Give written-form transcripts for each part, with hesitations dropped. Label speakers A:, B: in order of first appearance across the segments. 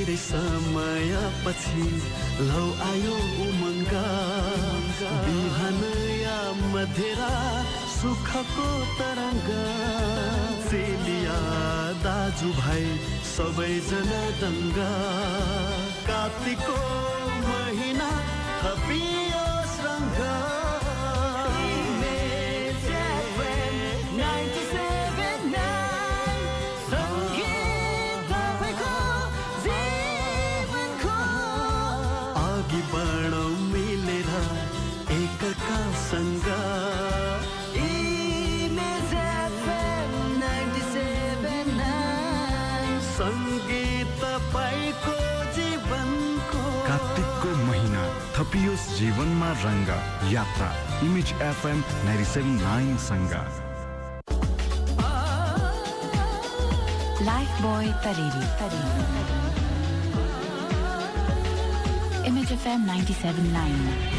A: धेरै समयपछि लौ आयो उमङ्ग बिहान या मध्यरा सुखको तरङ्ग सेलिया दाजुभाइ सबैजना दङ्ग कार्तिकको महिना थपियो श्रृङ्ग बढौँ मिलेर एकका सँग सङ्गीत तपाईँको जीवनको
B: कार्तिकको महिना थपियोस् जीवनमा रङ्ग यात्रा इमेज FM 97.9 सँग
C: life boy तरेरी Image FM 97.9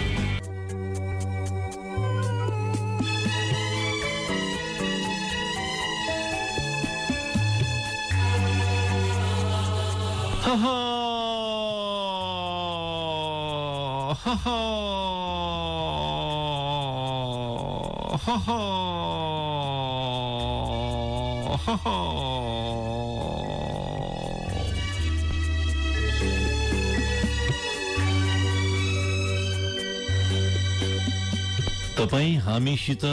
D: Ha ha ha ha ha ha ha. तपाईं हामीसित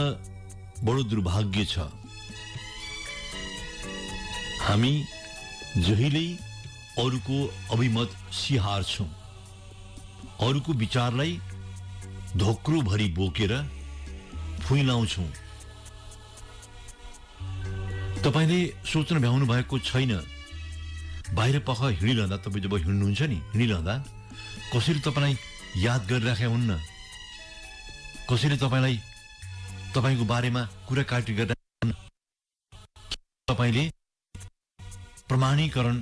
D: बडो दुर्भाग्य छ। हामी जहिल्यै अरूको अभिमत सिहार्छौं, अरूको विचारलाई धोक्रो भरी बोकेर फुइलाउँछौं। तपाईले सोच्न भ्याउनु भएको छैन, बाहिर पख हिँडिरहँदा, तपाईँ जब हिँड्नुहुन्छ नि, हिँडिरहँदा कसैले तपाईलाई याद गरिराखेका हुन्न, कसैले तपाईलाई तपाईको बारेमा कुरा काटी गर्दा तपाईले प्रमाणीकरण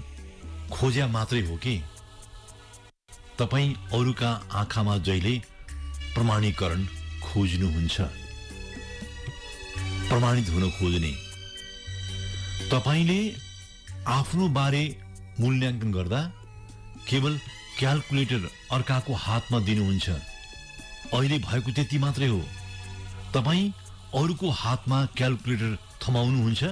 D: खोज्या मात्रै हो कि तपाई अरूका आँखामा जहिले प्रमाणीकरण खोज्नुहुन्छ, प्रमाणित हुन खोज्ने। तपाईले आफ्नो बारे मूल्याङ्कन गर्दा केवल क्याल्कुलेटर अर्काको हातमा दिनुहुन्छ। अहिले भएको त्यति मात्रै हो। तपाई अरूको हातमा क्याल्कुलेटर थमाउनुहुन्छ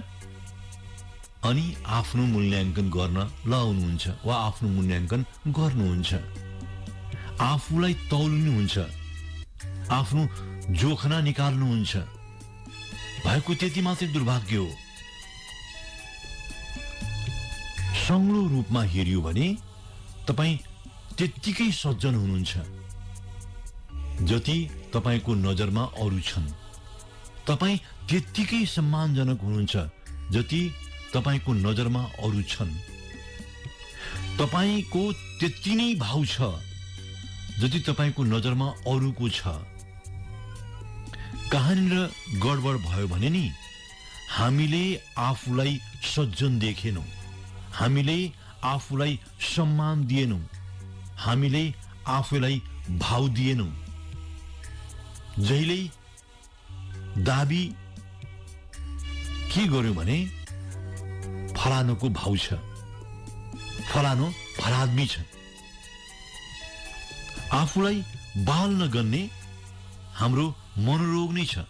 D: अनि आफ्नो मूल्याङ्कन गर्न लाउनुहुन्छ वा आफ्नो मूल्याङ्कन गर्नुहुन्छ। आफूलाई तौलिनुहुन्छ, आफ्नो जोखना निकाल्नुहुन्छ। भएको त्यति मात्रै दुर्भाग्य हो। संग्लो रूपमा हेरियो भने तपाई त्यत्तिकै सज्जन हुनुहुन्छ जति तपाईको नजरमा अरू छन्। तपाई त्यत्तिकै सम्मानजनक हुनुहुन्छ जति तपाईको नजरमा अरू छन्। तपाईको त्यति नै भाउ छ जति तपाईको नजरमा अरूको छ। कहाँनिर गडबड भयो भने नि हामीले आफूलाई सज्जन देखेनौं, हामीले आफूलाई सम्मान दिएनौं, हामीले आफूलाई भाव दिएनौं। जहिले दाबी के गर्यो भने फलानुको भाउ छ, फलानु भलादमी छ। आफूलाई बाल नगर्ने हाम्रो मनोरोग नै छ।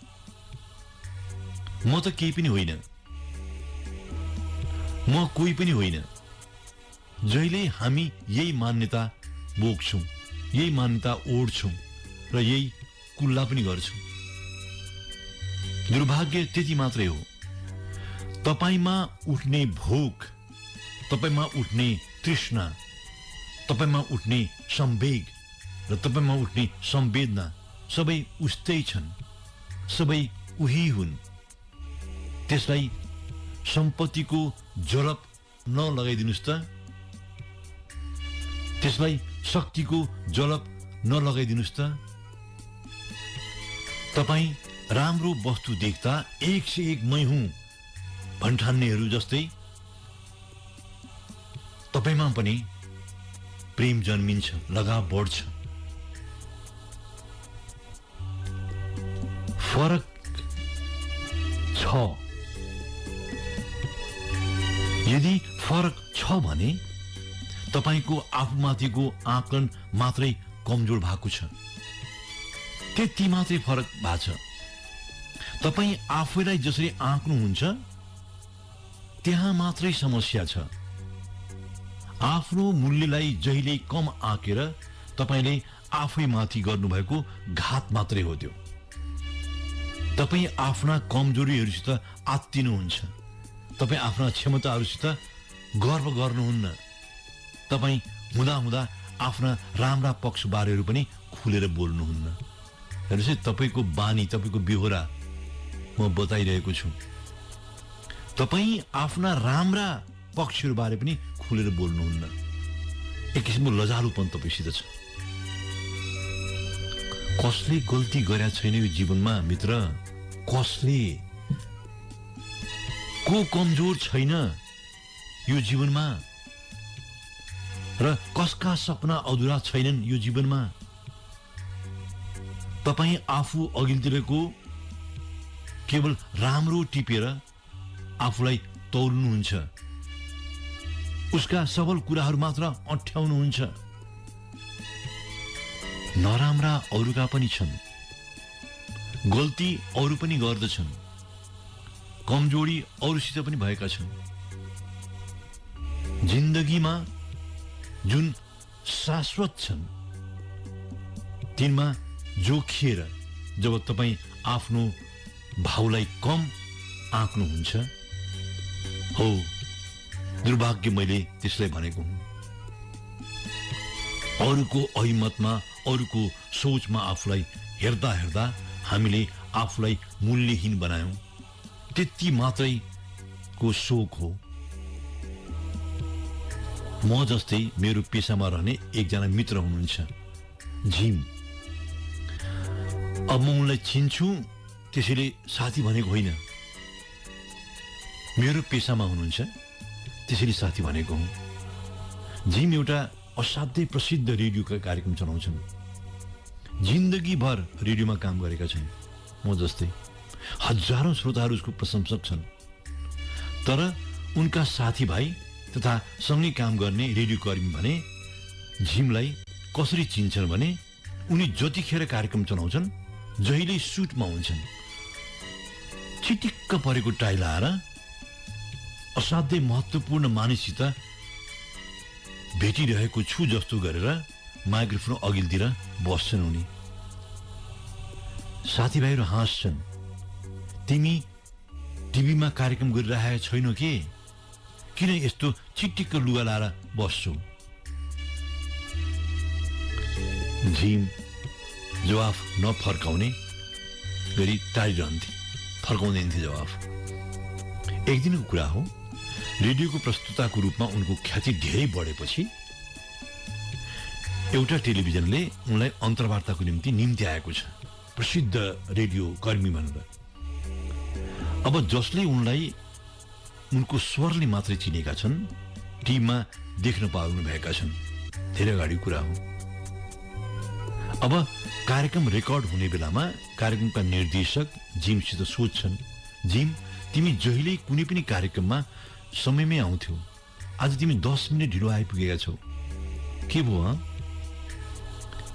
D: म त केही पनि होइन, म कोही पनि होइन। जहिले हामी यही मान्यता बोक्छौं, यही मान्यता ओढ्छौं र यही कुल्ला पनि गर्छौं। दुर्भाग्य त्यति मात्रै हो। तपाईमा उठ्ने भोक, तपाईमा उठ्ने तृष्णा, तपाईमा उठ्ने संवेग र तपाईमा उठ्ने संवेदना सबै उस्तै छन्, सबै उही हुन्। त्यसलाई सम्पत्तिको जलप नलगाइदिनुस् त, त्यसलाई शक्तिको जलप नलगाइदिनुस् त। तपाई राम्रो वस्तु देख्दा एक से एक मै हुँ भन्ठान्नेहरू जस्तै तपाईमा पनि प्रेम जन्मिन्छ, लगाव बढ्छ। फरक छ। यदि फरक छ भने तपाईको आफूमाथिको आकलन मात्रै कमजोर भएको छ, त्यति मात्रै फरक भएको छ। तपाई आफैलाई जसरी आँक्नुहुन्छ त्यहाँ मात्रै समस्या छ। आफ्नो मूल्यलाई जहिले कम आँकेर तपाईले आफैमाथि गर्नुभएको घात मात्रै हो त्यो। तपाई आफ्ना कमजोरीहरूसित आत्तिनुहुन्छ, तपाई आफ्ना क्षमताहरूसित गर्व गर्नुहुन्न, तपाई हुँदा हुँदा आफ्ना राम्रा पक्षबारेहरू पनि खुलेर बोल्नुहुन्न। हेर्नुहोस् है, तपाईको बानी, तपाईको बेहोरा म बताइरहेको छु। तपाई आफ्ना राम्रा पक्षहरूबारे पनि खुलेर बोल्नुहुन्न। एक किसिमको लजालुपन तपाईसित छ। कसले गल्ती गरेका छैन यो जीवनमा मित्र? कसले? को कमजोर छैन यो जीवनमा? र कसका सपना अधुरा छैनन् यो जीवनमा? तपाई आफू अघिल्तिरको केवल राम्रो टिपेर आफूलाई तौल्नुहुन्छ, उसका सबल कुराहरू मात्र अठ्याउनुहुन्छ। नराम्रा अरूका पनि छन्, गल्ती अरू पनि गर्दछन्, कमजोरी अरूसित पनि भएका छन्। जिन्दगीमा जुन शाश्वत छन् तिनमा जोखिएर जब तपाई आफ्नो भावलाई कम आँक्नुहुन्छ, हो दुर्भाग्य मैले त्यसलाई भनेको हुँ। अरूको अहिमतमा, अरूको सोचमा आफूलाई हेर्दा हेर्दा हामीले आफूलाई मूल्यहीन बनायौं, त्यति मात्रै को शोक हो। म जस्तै मेरो पेशामा रहने एकजना मित्र हुनुहुन्छ, झिम। अब म उनलाई चिन्छु त्यसैले साथी भनेको होइन, मेरो पेशामा हुनुहुन्छ त्यसैले साथी भनेको हुँ। झिम एउटा असाध्यै प्रसिद्ध रेडियोका कार्यक्रम चलाउँछन्, जिन्दगीभर रेडियोमा काम गरेका छन्। म जस्तै हजारौं श्रोताहरू उसको प्रशंसक छन्। तर उनका साथीभाइ तथा सँगै काम गर्ने रेडियो कर्मी भने झिमलाई कसरी चिन्छन् भने उनी जतिखेर कार्यक्रम चलाउँछन् जहिले सुटमा हुन्छन्, चिटिक्क परेको टाई लाएर असाध्यै महत्त्वपूर्ण मानिससित भेटिरहेको छु जस्तो गरेर माइक्रोफोन अघिल्तिर बस्छन् उनी। साथीभाइहरू हाँस्छन्, तिमी टिभीमा कार्यक्रम गरिरहेका छैनौ के? किन यस्तो चिटिक्क लुगा लाएर बस्छौ? झिम जवाफ नफर्काउने गरी टारिरहन्थे, फर्काउँदैन्थे जवाफ। एक दिनको कुरा हो, रेडियोको प्रस्तुताको रूपमा उनको ख्याति धेरै बढेपछि एउटा टेलिभिजनले उनलाई अन्तर्वार्ताको निम्ति आएको छ, प्रसिद्ध रेडियो कर्मी भनेर। अब जसले उनलाई उनको स्वरले मात्रै चिनेका छन्, टिममा देख्न पाउनु भएका छन्, धेरै अगाडि कुरा हो। अब कार्यक्रम रेकर्ड हुने बेलामा कार्यक्रमका निर्देशक जिमसित सोध्छन्, जिम तिमी जहिले कुनै पनि कार्यक्रममा समयमै आउँथ्यौ, आज तिमी 10 मिनेट ढिलो आइपुगेका छौ, के भयो?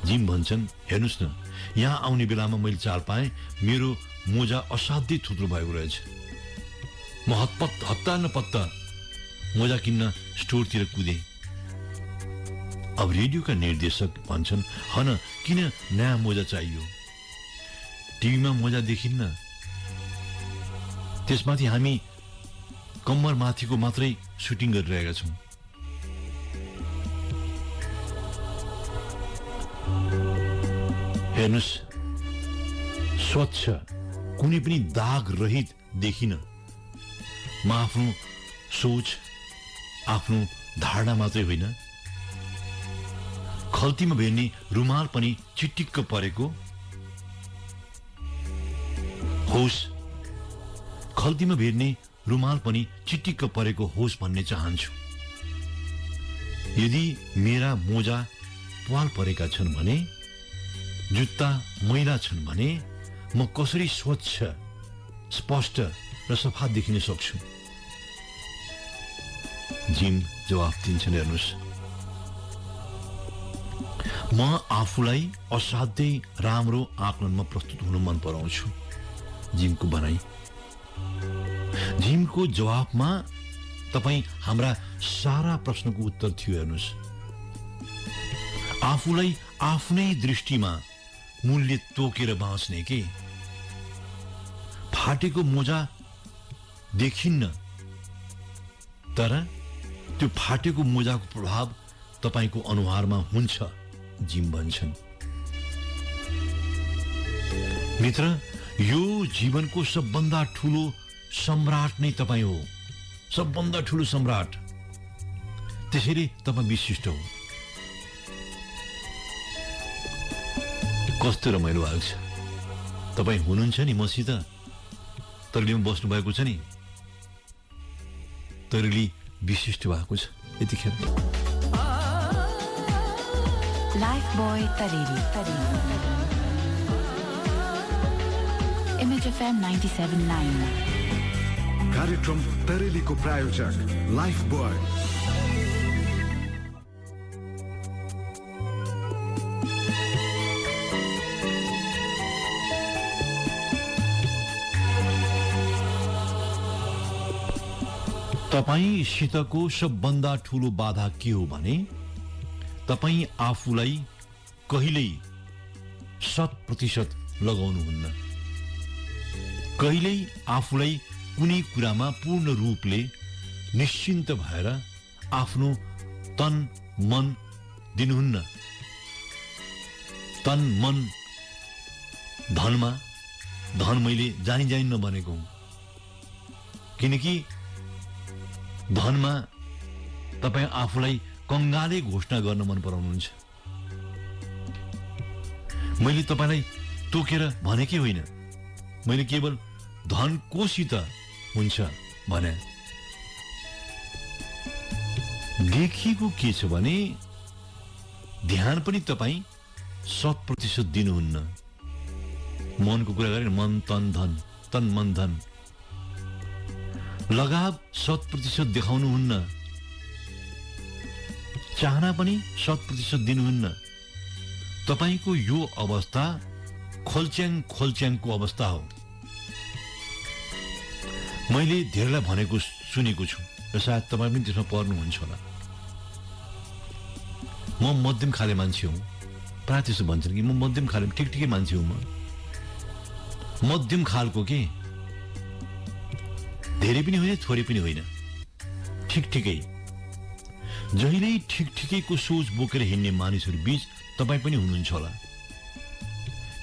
D: जिम भन्छन्, हेर्नुहोस् न, यहाँ आउने बेलामा मैले चाल पाएँ, मेरो मोजा असाध्यै थुत्रो भएको रहेछ। म हत्ता न पत्ता मोजा किन्न स्टोरतिर कुदेँ। अब रेडियोका निर्देशक भन्छन्, हन किन नयाँ मोजा चाहियो? टिभीमा मोजा देखिन्न, त्यसमाथि हामी कम्मर माथिको मात्रै सुटिङ गरिरहेका छौँ। हेर्नुहोस्, स्वच्छ कुनै पनि दाग रहित देखिन। म आफ्नो सोच, आफ्नो धारणा मात्रै होइन, खल्तीमा भेट्ने रुमाल पनि चिटिक्क परेको होस्, खल्तीमा भेट्ने रुमाल पनि चिटिक्क परेको होस् भन्ने चाहन्छु। यदि मेरा मोजा प्वाल परेका छन् भने, जुत्ता मैला छन् भने म कसरी स्वच्छ, स्पष्ट र सफा देखिन सक्छु? जिम जवाफ दिन्छन्, हेर्नुहोस्, म आफूलाई असाध्यै राम्रो आकलनमा प्रस्तुत हुन मन पराउँछु। जिमको भनाई। जिमको जवाफमा तपाईँ हाम्रा सारा प्रश्नको उत्तर थियो। हेर्नुहोस्, आफूलाई आफ्नै दृष्टिमा मूल्य तोकेर बाँच्ने के फाटेको मोजा देखिन्न, तर त्यो फाटेको मोजाको प्रभाव तपाईको अनुहारमा हुन्छ, जिम भन्छन्। मित्र, यो जीवनको सबभन्दा ठूलो सम्राट नै तपाईँ हो, सबभन्दा ठूलो सम्राट। त्यसैले तपाईँ विशिष्ट हो। कस्तो रमाइलो भएको छ। तपाईँ हुनुहुन्छ नि मसित, तरिलीमा बस्नु भएको छ नि, तरिली विशिष्ट भएको छ यतिखेर।
C: लाइफ बॉय तरेली। इमेज FM 97.9
B: कार्यक्रम तरेलीको प्रायोजक लाइफ बॉय।
D: तपाईंसितको सबभन्दा ठूलो बाधा के हो भने तपाईं आफूलाई कहिल्यै 100% लगाउनुहुन्न। कहिल्यै आफूलाई कुनै कुरामा पूर्ण रूपले निश्चिन्त भएर आफ्नो तन मन दिनुहुन्न। तन मन धनमा धन मैले जानी नभनेको हुँ, किनकि धनमा तपाईं आफूलाई कंगाले घोषणा गर्न मन पराउनुहुन्छ। मैले तपाईलाई तोकेर भनेकै होइन, मैले केवल धन कोसित हुन्छ भने। देखिएको के छ भने ध्यान पनि तपाईं 100% दिनुहुन्न। मनको कुरा गरे मन तन धन, तन मन धन। लगाव 100% देखाउनुहुन्न। चाहना पनि 100% दिनुहुन्न। तपाईको यो अवस्था खोल्च्याङको अवस्था हो। मैले धेरैलाई भनेको सुनेको छु र सायद तपाईँ पनि त्यसमा पर्नुहुन्छ होला। म मध्यम खाले मान्छे हुँ, प्राय त्यसो भन्छन् कि म मध्यम खाले ठिकठिकै मान्छे हुँ। म मध्यम खालको के, धेरै पनि होइन थोरै पनि होइन, ठिकठिकै। जहिल्यै ठिकठिकैको सोच बोकेर हिँड्ने मानिसहरू बीच तपाईँ पनि हुनुहुन्छ होला।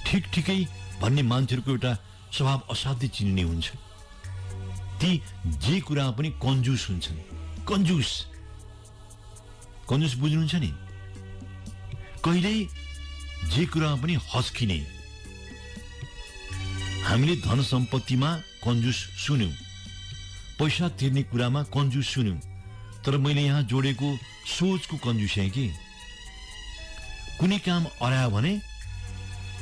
D: ठिकठिकै भन्ने मान्छेहरूको एउटा स्वभाव असाध्यै चिनिने हुन्छ। ती जे कुरामा पनि कन्जुस हुन्छन्। कन्जुस बुझ्नुहुन्छ नि? कहिल्यै जे कुरामा पनि हस्किने। हामीले धन सम्पत्तिमा कन्जुस सुन्यौं, पैसा तिर्ने कुरामा कन्जुस सुन्यौं, तर मैले यहाँ जोडेको सोचको कन्जुस है कि कुनै काम अरायो भने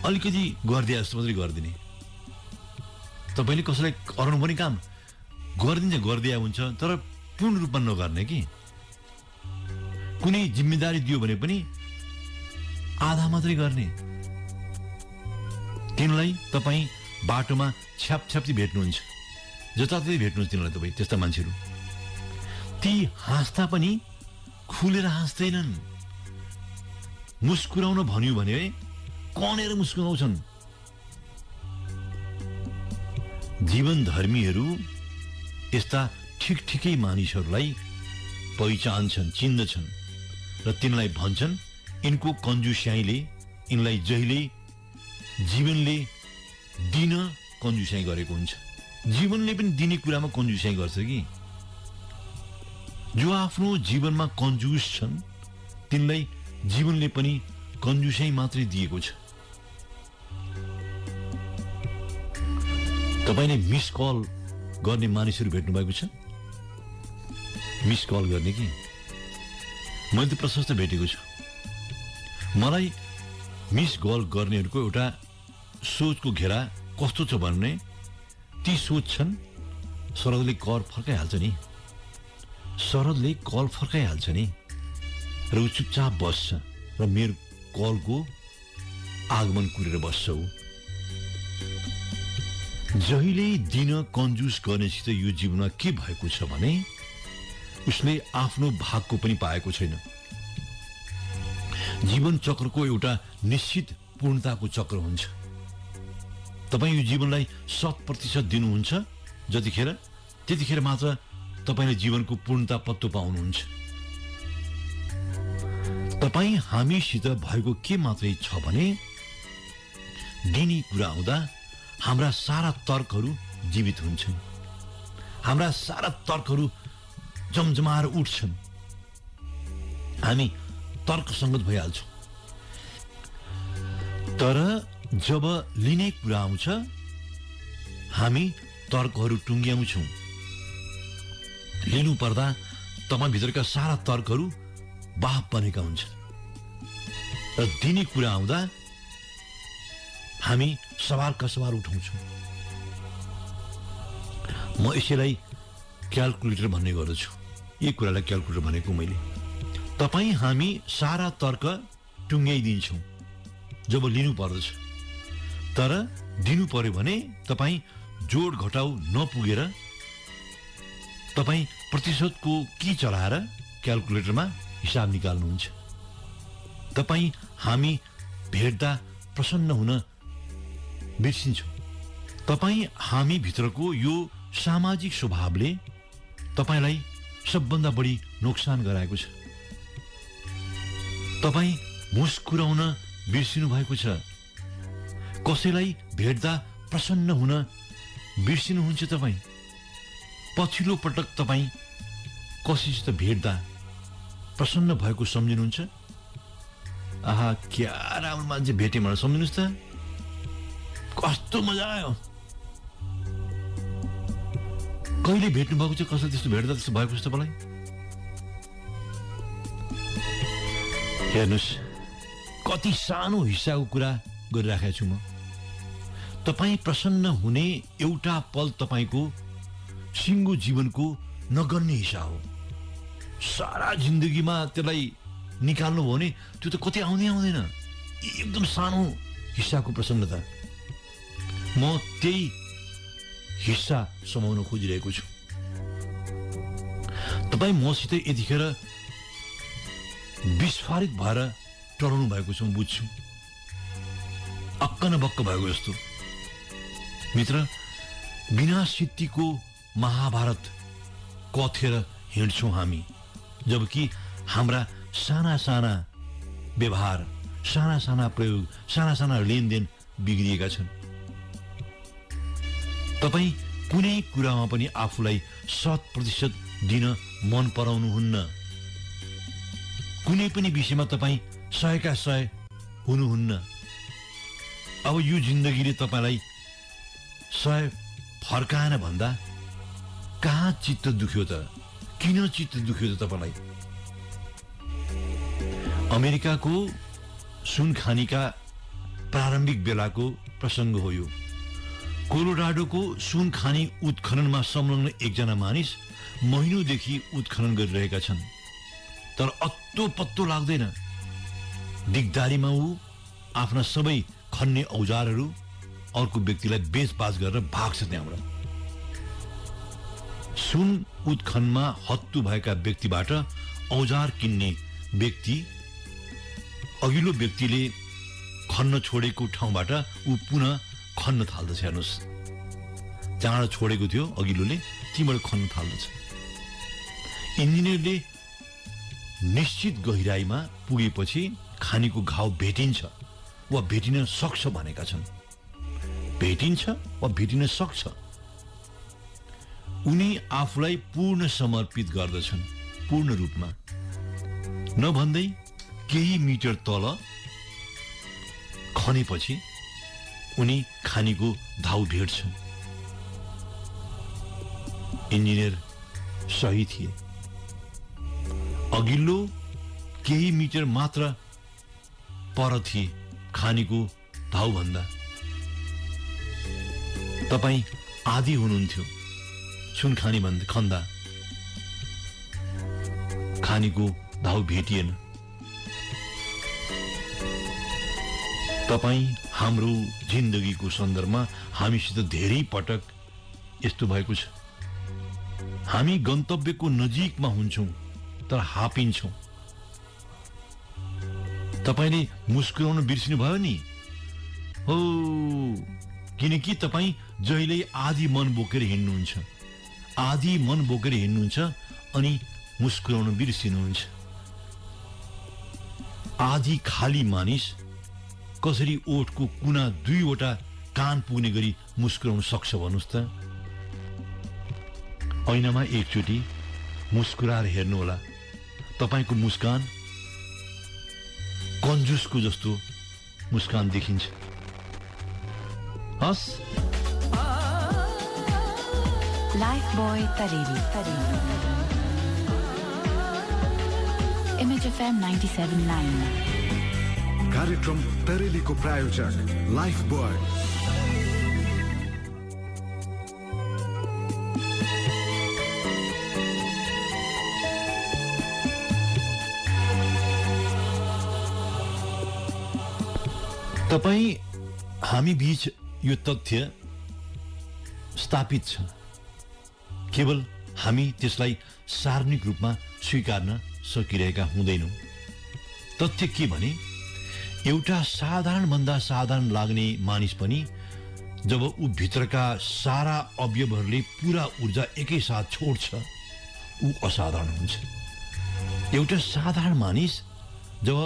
D: अलिकति गरिदिए जस्तो मात्रै गरिदिने। तपाईले कसैलाई अराउनु पनि काम गरिदिया हुन्छ, तर पूर्ण रूपमा नगर्ने कि। कुनै जिम्मेदारी दियो भने पनि आधा मात्रै गर्ने। तिनलाई तपाईँ बाटोमा छ्यापछ्याप्ती भेट्नुहुन्छ, जताततै भेट्नुहुन्छ तिनीलाई तपाईँ। त्यस्ता मान्छेहरू ती हाँस्दा पनि खुलेर हाँस्दैनन्। मुस्कुराउन भन्यो भने कनेर मुस्कुराउँछन्। जीवनधर्मीहरू यस्ता ठिकठिकै मानिसहरूलाई पहिचान्छन्, चिन्दछन् र तिनलाई भन्छन् यिनको कन्जुस्याइले यिनलाई जहिले जीवनले दिन कन्जुस्याइ गरेको हुन्छ। जीवनले पनि दिने कुरामा कन्जुस्याइ गर्छ कि। जो आफ्नो जीवनमा कन्जुस छन् तिनलाई जीवनले पनि कन्जुस्याइ मात्रै दिएको छ। तपाईले मिस कल गर्ने मानिसहरू भेट्नु भएको छ? मिस कल गर्ने कि मैले त प्रशस्त भेटेको छु। मलाई मिस कल गर्नेहरूको एउटा सोचको घेरा कस्तो छ भन्ने, ती सोच्छन् शरदले कल फर्काइहाल्छ नि, शरदले कल फर्काइहाल्छ नि, र ऊ चुपचाप बस्छ र मेरो कलको आगमन कुरेर बस्छौ। जहिले दिन कन्जुस गर्नेसित यो जीवनमा के भएको छ भने उसले आफ्नो भागको पनि पाएको छैन। जीवन चक्रको एउटा निश्चित पूर्णताको चक्र हुन्छ। तपाईँ यो जीवनलाई 100% दिनुहुन्छ त्यतिखेर मात्र तपाईले जीवनको पूर्णता पत्तो पाउनुहुन्छ। तपाईँ हामीसित भएको के मात्रै छ भने दिने कुरा आउँदा हाम्रा सारा तर्कहरू जीवित हुन्छन्, हाम्रा सारा तर्कहरू जमजमाएर उठ्छन्, हामी तर्कसङ्गत भइहाल्छौँ। तर जब लिने कुरा आउँछ हामी तर्कहरू टुङ्ग्याउँछौँ। लिनु पर्दा तपाईँ भित्रका सारा तर्कहरू बाफ बनेका हुन्छन् र दिने कुरा आउँदा हामी सवालका सवाल उठाउँछौँ। म यसैलाई क्याल्कुलेटर भन्ने गर्दछु। यी कुरालाई क्याल्कुलेटर भनेको मैले। तपाईँ हामी सारा तर्क टुङ्ग्याइदिन्छौँ जब लिनु पर्दछ। तर दिनु पर्यो भने तपाईँ जोड घटाउ नपुगेर तपाईँ प्रतिशतको की चलाएर क्याल्कुलेटरमा हिसाब निकाल्नुहुन्छ। तपाईँ हामी भेट्दा प्रसन्न हुन बिर्सिन्छौँ। तपाईँ हामी भित्रको यो सामाजिक स्वभावले तपाईलाई सबभन्दा बढी नोक्सान गराएको छ। तपाईँ मुस्कुराउन बिर्सिनु भएको छ। कसैलाई भेट्दा प्रसन्न हुन बिर्सिनुहुन्छ। तपाईँ पछिल्लो पटक तपाईँ कसैसित भेट्दा प्रसन्न भएको सम्झिनुहुन्छ? आहा क्या राम्रो मान्छे भेटे मलाई, सम्झिनुहोस् त कस्तो मजा आयो। कहिले भेट्नु भएको छ कसैले त्यस्तो भेट्दा त्यस्तो भएको छ तपाईँलाई? हेर्नुहोस् कति सानो हिस्साको कुरा गरिराखेको छु म। तपाईँ प्रसन्न हुने एउटा पल तपाईँको सिङ्गो जीवनको नगन्य हिस्सा हो। सारा जिन्दगीमा त्यसलाई निकाल्नु भयो भने त्यो त कतै आउँदैन। एकदम सानो हिस्साको प्रसन्नता। म त्यही हिस्सा समाउन खोजिरहेको छु। तपाईँ मसित यतिखेर विस्फारित भएर टराउनु भएको छ, म बुझ्छु। अक्क न बक्क भएको जस्तो। मित्र, बिना सिद्धिको महाभारत कथेर हिँड्छौँ हामी, जबकि हाम्रा साना साना व्यवहार, साना साना प्रयोग, साना साना लेनदेन बिग्रिएका छन्। तपाईँ कुनै कुरामा पनि आफूलाई 100% दिन मन पराउनुहुन्न। कुनै पनि विषयमा तपाईँ 100का 100 हुनुहुन्न। अब यो जिन्दगीले तपाईँलाई 100 फर्काएन भन्दा कहाँ चित्त दुख्यो त? किन चित्त दुख्यो त तपाईँलाई? अमेरिकाको सुनखानीका प्रारम्भिक बेलाको प्रसङ्ग हो यो। कोलोराडोको सुनखानी उत्खननमा संलग्न एकजना मानिस महिनौदेखि उत्खनन गरिरहेका छन्, तर अत्तो पत्तो लाग्दैन। दिगदारीमा ऊ आफ्ना सबै खन्ने औजारहरू अर्को व्यक्तिलाई बेचबाच गरेर भाग्छ त्यहाँबाट। सुन उत्खनमा हत्तु भएका व्यक्तिबाट औजार किन्ने व्यक्ति अघिल्लो व्यक्तिले खन्न छोडेको ठाउँबाट ऊ पुनः खन्न थाल्दछ। हेर्नुहोस्, जहाँबाट छोडेको थियो अघिल्लोले तीबाट खन्न थाल्दछ। इन्जिनियरले निश्चित गहिराईमा पुगेपछि खानीको घाउ भेटिन्छ वा भेटिन सक्छ भनेका छन्। भेटिन्छ वा भेटिन सक्छ। उनी आफूलाई पूर्ण समर्पित गर्दछन्, पूर्ण रूपमा। नभन्दै केही मिटर तल खनेपछि उनी खानीको घाउ भेट्छन्। इन्जिनियर सही थिए। अघिल्लो केही मिटर मात्र पर थिए खानीको घाउभन्दा। तपाईँ आधी हुनुहुन्थ्यो सुनखानी खन्दा। खानीको घाउ भेटिएन। तपाईं हाम्रो जिन्दगीको सन्दर्भमा हामीसित धेरै पटक यस्तो भएको छ। हामी गन्तव्यको नजिकमा हुन्छौं तर हापिन्छौं। तपाईले मुस्कुराउन बिर्सिनु भयो नि हो, किनकि तपाईं जहिले आधी मन बोकेर हिँड्नुहुन्छ, आधी मन बोकेर हिँड्नुहुन्छ अनि मुस्कुराउन बिर्सिनुहुन्छ। आधी खाली मानिस कसरी ओठको कुना 2 वटा कान पुग्ने गरी मुस्कुराउन सक्छ भन्नुस् त? ऐनामा एकचोटि मुस्कुराएर हेर्नुहोला, तपाईको मुस्कान कन्जुसको जस्तो मुस्कान देखिन्छ। हस्
C: लाइफ बॉय तरेली इमेज FM 97.9
B: कार्यक्रम तरेलीको प्रायोजक लाइफ बॉय।
D: तपाईं हामी बीच यो तथ्य स्थापित छ, केवल हामी त्यसलाई सार्वजनिक रूपमा स्वीकार्न सकिरहेका हुँदैनौं। तथ्य के भने एउटा साधारण भन्दा साधारण लाग्ने मानिस पनि जब ऊ भित्रका सारा अवयवहरूले पूरा ऊर्जा एकैसाथ छोड्छ ऊ असाधारण हुन्छ। एउटा साधारण मानिस जब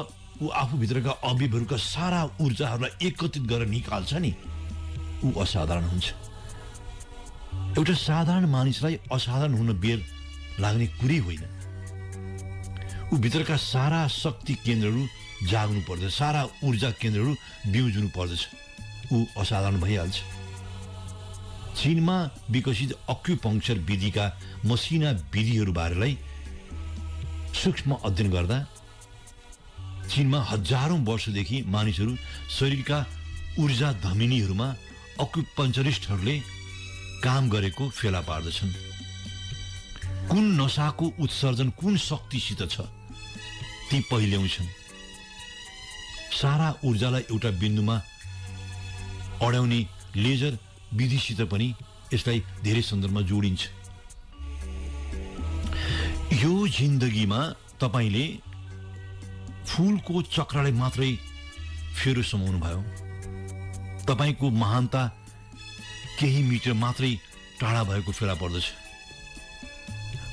D: ऊ आफू भित्रका अवयवहरूका सारा ऊर्जाहरूलाई एकत्रित गरेर निकाल्छ नि ऊ असाधारण हुन्छ। एउटा साधारण मानिसलाई असाधारण हुन बेर लाग्ने कुरै होइन। ऊ भित्रका सारा शक्ति केन्द्रहरू जाग्नु पर्दछ, सारा ऊर्जा केन्द्रहरू बिउजुनु पर्दछ, ऊ असाधारण भइहाल्छ। चीनमा विकसित अक्युपङ्क्चर विधिका मसिना विधिहरू बारेलाई सूक्ष्म अध्ययन गर्दा चीनमा हजारौं वर्षदेखि मानिसहरू शरीरका ऊर्जा धमिनीहरूमा अक्युपङ्क्चरिस्टहरूले काम गरेको फेला पार्दछन्। कुन नशाको उत्सर्जन कुन शक्तिसित छ ती पहिल्याउँछन्। सारा ऊर्जालाई एउटा बिन्दुमा अड्याउने लेजर विधिसित पनि यसलाई धेरै सन्दर्भमा जोडिन्छ। यो जिन्दगीमा तपाईले फूलको चक्रलाई मात्रै फेरो समाउनु भयो। तपाईको महानता केही मिटर मात्रै टाढा भएको फेला पर्दछ।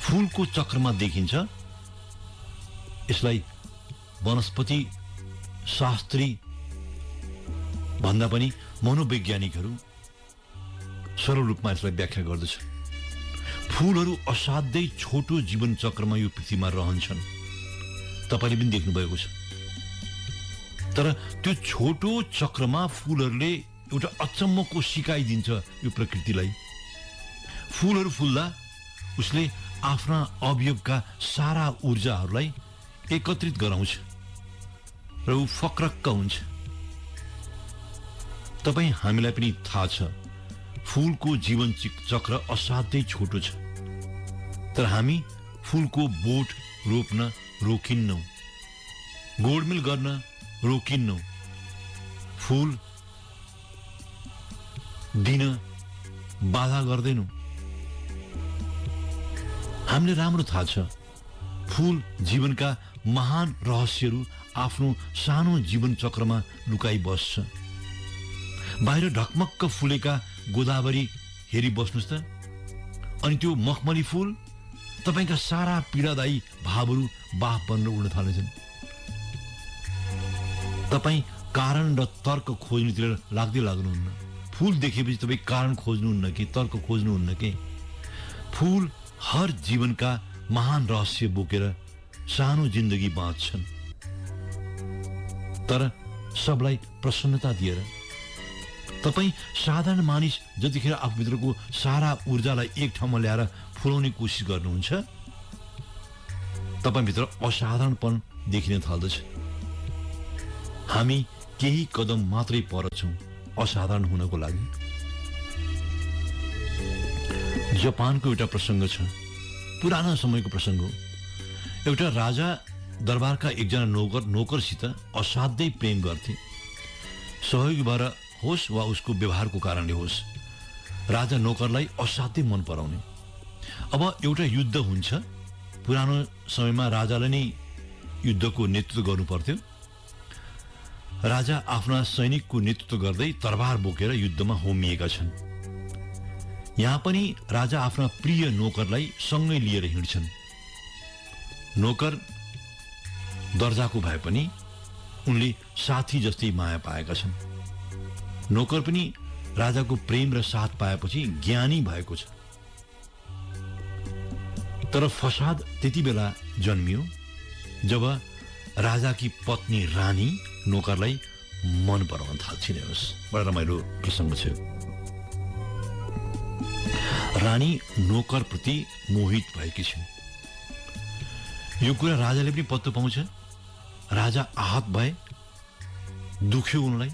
D: फूलको चक्रमा देखिन्छ। यसलाई वनस्पति शास्त्री भन्दा पनि मनोवैज्ञानिकहरू सरल रूपमा यसलाई व्याख्या गर्दछ। फूलहरू असाध्यै छोटो जीवन चक्रमा यो पृथ्वीमा रहन्छन्। तपाईले पनि देख्नु भएको छ। तर त्यो छोटो चक्रमा फूलहरूले एउटा अचम्मको सिकाइ दिन्छ यो प्रकृतिलाई। फूलहरू फुल्दा उसले आफ्ना अवयवका सारा ऊर्जाहरूलाई एकत्रित गराउँछ र ऊ फक्रक्क हुन्छ। तपाई हामीलाई पनि थाहा छ फूलको जीवन चक्र असाध्यै छोटो छ। तर हामी फूलको बोट रोप्न रोकिन्नौ, गोडमेल गर्न रोकिन्नौ, फूल दिन बाधा गर्दैनौ। हामीले राम्रो थाहा छ फूल जीवनका महान रहस्यहरू आफ्नो सानो जीवन चक्रमा लुकाई बस्छ। बाहिर ढकमक्क फुलेका गोदावरी हेरी बस्नुस् त, अनि त्यो मखमली फूल तपाईका सारा पीडादायी भावहरू बाफ बनेर उड्न थाल्छन्। तपाई कारण र तर्क खोज्नुतिर लाग्नुहुन्न। फूल देखेपछि तपाई कारण खोज्नुहुन्न कि तर्क खोज्नुहुन्न कि? फूल हर जीवनका महान रहस्य बोकेर सानो जिन्दगी बाँच्छन्, तर सबलाई प्रसन्नता दिएर। तपाई साधारण मानिस जतिखेर आफूभित्रको सारा ऊर्जालाई एक ठाउँमा ल्याएर फुलाउने कोसिस गर्नुहुन्छ तपाईभित्र असाधारणपन देखिन थाल्दछ। हामी केही कदम मात्रै पर छौं असाधारण हुनको लागि। जापानको एउटा प्रसंग छ, पुरानो समयको प्रसंग हो। एउटा राजा दरबारका एकजना नोकरसित असाध्यै प्रेम गर्थे। सहयोगी भएर होस् वा उसको व्यवहारको कारणले होस्, राजा नोकरलाई असाध्यै मन पराउने। अब एउटा युद्ध हुन्छ, पुरानो समयमा राजाले नै युद्धको नेतृत्व गर्नु पर्थ्यो। राजा आफ्ना सैनिकको नेतृत्व गर्दै तरबार बोकेर युद्धमा होमिएका छन्। यहाँ पनि राजा आफ्ना प्रिय नोकरलाई सँगै लिएर हिँड्छन्। नोकर दर्जाको भए पनि उनले साथी जस्तै माया पाएका छन्। नोकर पनि राजाको प्रेम र साथ पाएपछि ज्ञानी भएको छ। तर फसाद त्यति बेला जन्मियो जब राजाकी पत्नी रानी नोकरलाई मन पराउन थाल्छिन्। हेर्नुहोस्, बडा रमाइलो प्रसङ्ग छ। रानी नोकरप्रति मोहित भएकी छिन्। यो कुरा राजाले पनि पत्तो पाउँछ। राजा आहत भए, दुख्यो उनलाई।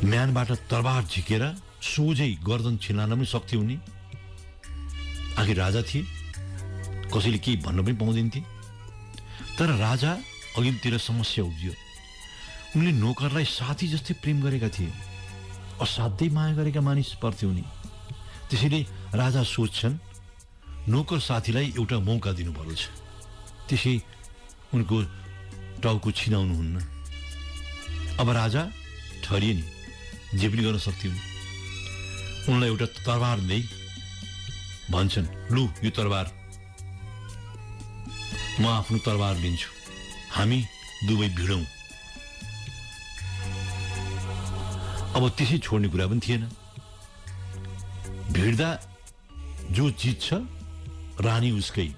D: म्यानबाट तरबार झिकेर सोझै गर्दन छिनाल्न पनि सक्थ्यो उनी। आखिर राजा थिए, कसैले केही भन्न पनि पाउँदैनथे। तर राजा अघितिर समस्या उब्जियो। उनले नोकरलाई साथी जस्तै प्रेम गरेका थिए, असाध्यै माया गरेका मानिस पर्थे उनी। त्यसैले राजा सोच्छन् नोकर साथीलाई एउटा मौका दिनु पर्दो छ, त्यसै उनको टाउको छिनाउनुहुन्न। अब राजा ठरिए नि, जे पनि गर्न सक्थ्यो। उनलाई एउटा तरबार दिँदै भन्छन्, लु यो तरबार, म आफ्नो तरबार लिन्छु, हामी दुवै भिडौँ। अब त्यसै छोड्ने कुरा पनि थिएन। भिड्दा जो जित्छ रानी उसकै,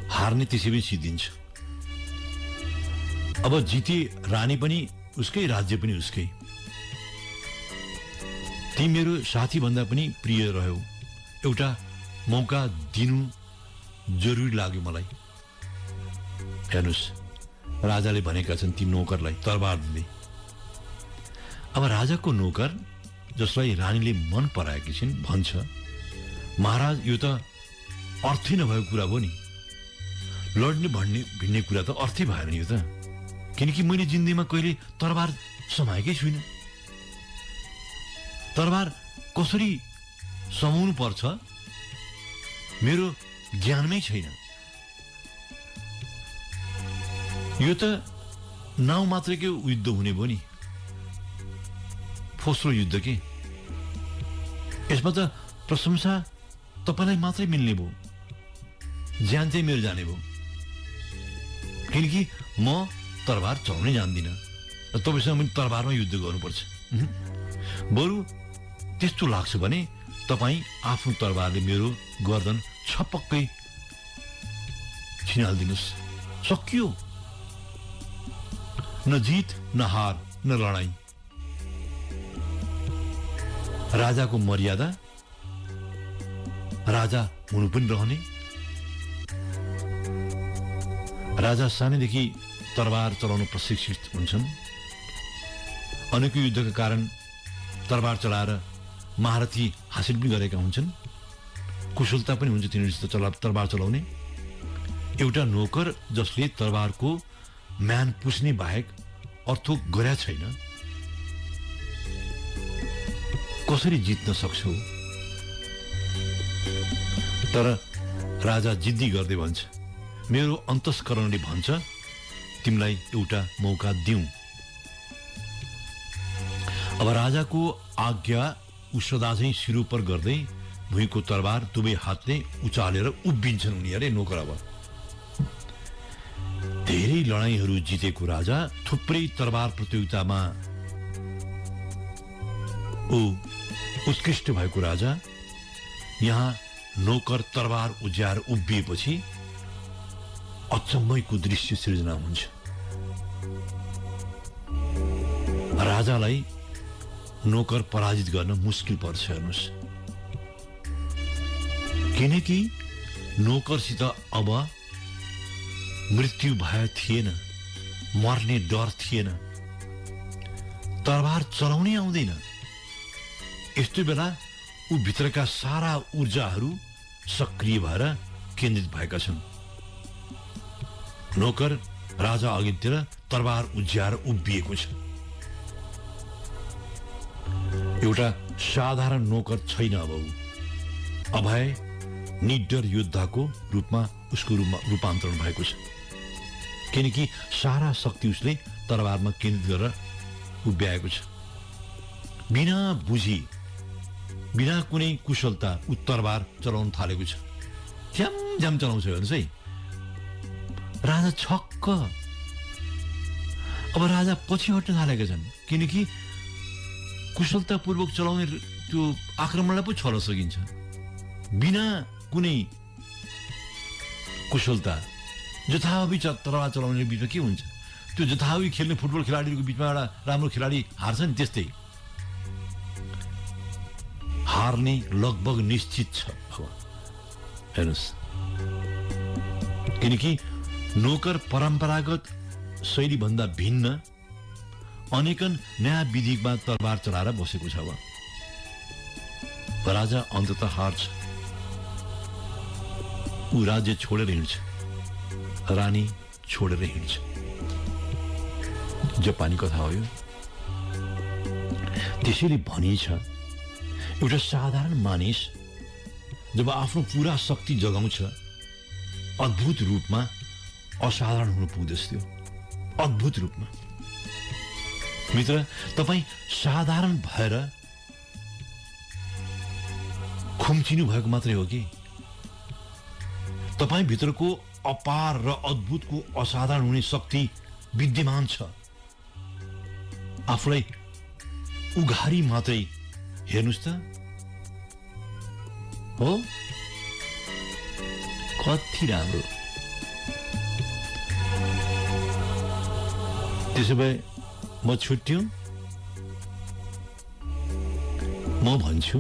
D: हार्ने त्यसै पनि सिद्धिन्छ। अब जिते रानी पनि उसकै, राज्य पनि उसकै। ती मेरो साथी भन्दा पनि प्रिय रह्यो, एउटा मौका दिनु जरुरी लाग्यो मलाई। हेर्नुहोस्, राजाले भनेका छन् ती नोकरलाई तरबार दिँदै। अब राजाको नोकर जसलाई रानीले मन पराएकी छिन् भन्छ, महाराज यो त अर्थै नभएको कुरा भयो नि। लड्ने भिड्ने कुरा त अर्थै भएन नि यो त, किनकि मैले जिन्दगीमा कहिले तरबार समाएकै छुइनँ। तरबार कसरी समाउनु पर्छ मेरो ज्ञानमै छैन। यो त नाउँ मात्रकै युद्ध हुने भयो नि, फोस्रो युद्ध के। यसमा त प्रशंसा तपाईँलाई मात्रै मिल्ने भयो, ज्यान चाहिँ मेरो जाने भयो, किनकि म तरबार चलाउनै जान्दिनँ। तपाईँसँग पनि तरबारमा युद्ध गर्नुपर्छ। बरु त्यस्तो लाग्छ भने तपाईँ आफ्नो तरबारले मेरो गर्दन छपक्कै छिनालिदिनुहोस्, सकियो। न जित न हार न लडाई। राजाको मर्यादा, राजा हुनु पनि रहने। राजा सानैदेखि तरबार चलाउन प्रशिक्षित हुन्छन्। अनेकौं युद्धका कारण तरबार चलाएर महारथी हासिल पनि गरेका हुन्छन्। कुशलता पनि हुन्छ तिनीहरूसित तरबार चलाउने। एउटा नोकर जसले तरबारको म्यान पुस्ने बाहेक अर्थो गरेका छैन, कसरी जित्न सक्छौ? तर राजा जिद्दी गर्दै भन्छ, मेरो अन्तस्करणले भन्छ तिमीलाई एउटा मौका दिउँ। अब राजाको आज्ञा उ सदा चाहिँ सिरोपर गर्दै भुइँको तरबार दुवै हातले उचालेर उभिन्छन् उनीहरूले नोकर। अब धेरै लडाईँहरू जितेको राजा, थुप्रै तरबार प्रतियोगितामा उत्कृष्ट भएको राजा, यहाँ नोकर तरबार उज्याएर उभिएपछि अचम्मैको दृश्य सृजना हुन्छ। राजालाई नोकर पराजित गर्न मुस्किल पर्छ। हेर्नुहोस्, किनकि नोकरसित अब मृत्यु भय थिएन, मर्ने डर थिएन, तरबार चलाउनै आउँदैन। यस्तो बेला ऊ भित्रका सारा ऊर्जाहरू सक्रिय भएर केन्द्रित भएका छन्। नोकर राजा अघितिर तरबार उज्याएर उभिएको छ। एउटा साधारण नोकर छैन अब ऊ। अभय निडर योद्धाको रूपमा उसको रूपान्तरण भएको छ, किनकि सारा शक्ति उसले तरबारमा केन्द्रित गरेर उभ्याएको छ। बिना बुझी, बिना कुनै कुशलता ऊ तरबार चलाउन थालेको छ। झ्याम चलाउँछ हेर्नुहोस् है। राजा छक्क। अब राजा पछि हट्न थालेका छन्, किनकि कुशलतापूर्वक चलाउने त्यो आक्रमणलाई पो छल्न सकिन्छ। बिना कुनै कुशलता जथाभावी तरबार चलाउने बिचमा के हुन्छ? त्यो जथाभावी खेल्ने फुटबल खेलाडीको बिचमा एउटा राम्रो खेलाडी हार्छ नि, त्यस्तै हार्ने लगभग निश्चित छ अब हेर्नुहोस्। किनकि नोकर परम्परागत शैलीभन्दा भिन्न अनेकन नयाँ विधिमा तरबार चलाएर बसेको छ। अब राजा अन्ततः हार्छ। ऊ राज्य छोडेर हिँड्छ, रानी छोडेर हिँड्छ। जापानी कथा हो यो। त्यसैले भनिन्छ एउटा साधारण मानिस जब आफ्नो पूरा शक्ति जगाउँछ अद्भुत रूपमा असाधारण हुन पुग्दछ। त्यो अद्भुत रूपमा। मित्र, तपाईँ साधारण भएर खुम्चिनु भएको मात्रै हो कि तपाईँ भित्रको अपार र अद्भुतको असाधारण हुने शक्ति विद्यमान छ। आफूलाई उघारी मात्रै हेर्नुहोस् त। हो, कति राम्रो। त्यसो भए म छुट्टियो, म भन्छु